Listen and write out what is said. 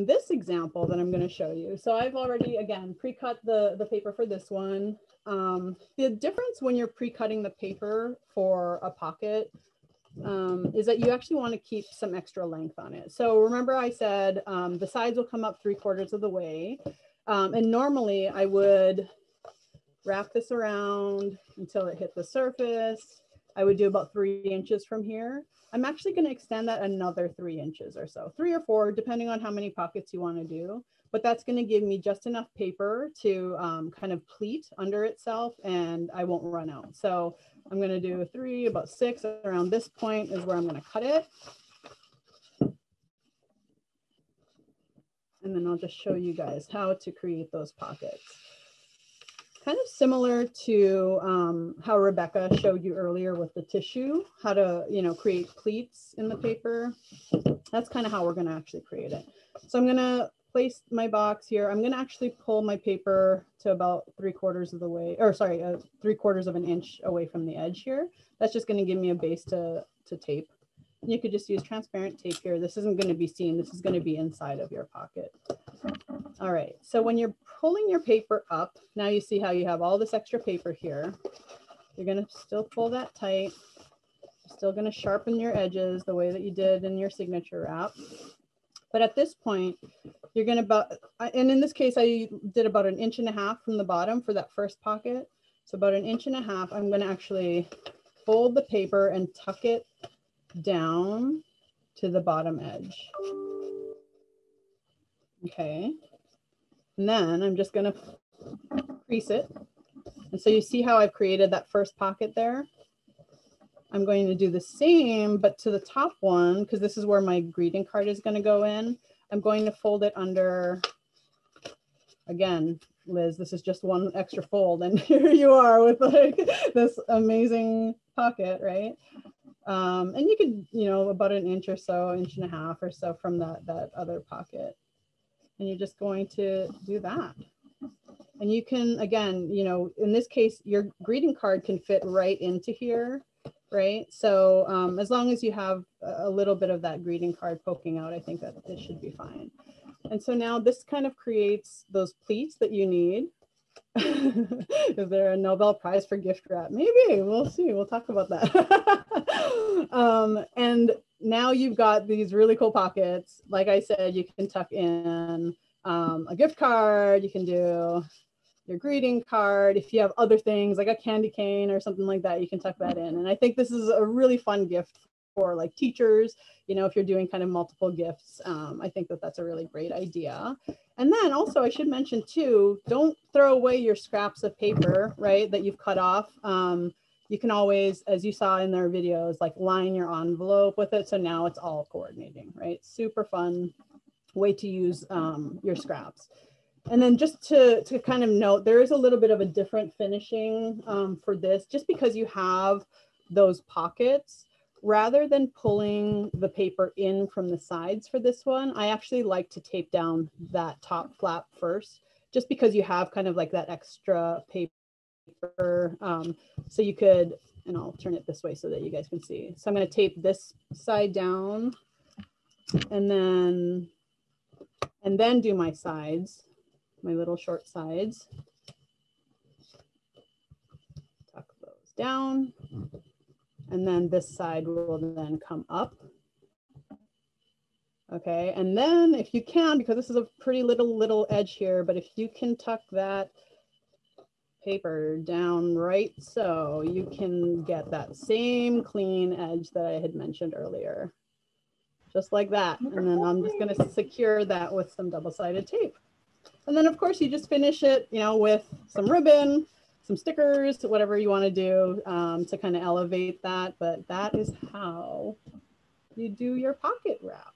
this example that I'm going to show you, so I've already, again, pre-cut the paper for this one. The difference when you're pre-cutting the paper for a pocket is that you actually want to keep some extra length on it. So remember I said the sides will come up 3/4 of the way. And normally I would wrap this around until it hit the surface. I would do about 3 inches from here. I'm actually going to extend that another 3 inches or so, 3 or 4, depending on how many pockets you want to do. But that's going to give me just enough paper to kind of pleat under itself, and I won't run out. So I'm going to do 3, about 6 around this point is where I'm going to cut it. And then I'll just show you guys how to create those pockets. Kind of similar to how Rebecca showed you earlier with the tissue, how to, create pleats in the paper. That's kind of how we're going to actually create it. So I'm going to place my box here. I'm going to actually pull my paper to about 3/4 of the way, or sorry, 3/4 of an inch away from the edge here. That's just going to give me a base to tape. You could just use transparent tape here. This isn't going to be seen. This is going to be inside of your pocket. All right, so when you're pulling your paper up, now you see how you have all this extra paper here. You're going to still pull that tight. You're still going to sharpen your edges the way that you did in your signature wrap. But at this point, you're going to and in this case, I did about 1.5 inches from the bottom for that first pocket. So about 1.5 inches, I'm going to actually fold the paper and tuck it down to the bottom edge. Okay. And then I'm just going to crease it. And so you see how I've created that first pocket there? I'm going to do the same, but to the top one, because this is where my greeting card is going to go in. I'm going to fold it under, again, Liz, this is just one extra fold. And here you are with like this amazing pocket, right? And you could, about 1 inch or so, 1.5 inches or so from that other pocket. And you're just going to do that. And you can, again, in this case, your greeting card can fit right into here, right? So as long as you have a little bit of that greeting card poking out, I think that it should be fine. And so now this kind of creates those pleats that you need. Is there a Nobel Prize for gift wrap? Maybe, we'll see, we'll talk about that. And now you've got these really cool pockets. Like I said, you can tuck in a gift card, you can do your greeting card. If you have other things like a candy cane or something like that, you can tuck that in. And I think this is a really fun gift for like teachers, if you're doing kind of multiple gifts. I think that that's a really great idea. And then also I should mention too, don't throw away your scraps of paper, right, that you've cut off. You can always, as you saw in their videos, like line your envelope with it. So now it's all coordinating, right? Super fun way to use your scraps. And then just to kind of note, there is a little bit of a different finishing for this, just because you have those pockets. Rather than pulling the paper in from the sides for this one, I actually like to tape down that top flap first, just because you have kind of like that extra paper. So you could, and I'll turn it this way so that you guys can see. So I'm going to tape this side down and then do my sides, my little short sides. Tuck those down. And then this side will then come up. Okay, and then if you can, because this is a pretty little edge here, but if you can tuck that paper down right so you can get that same clean edge that I had mentioned earlier. Just like that. And then I'm just going to secure that with some double-sided tape. And then of course you just finish it, with some ribbon, some stickers, whatever you want to do to kind of elevate that. But that is how you do your pocket wrap.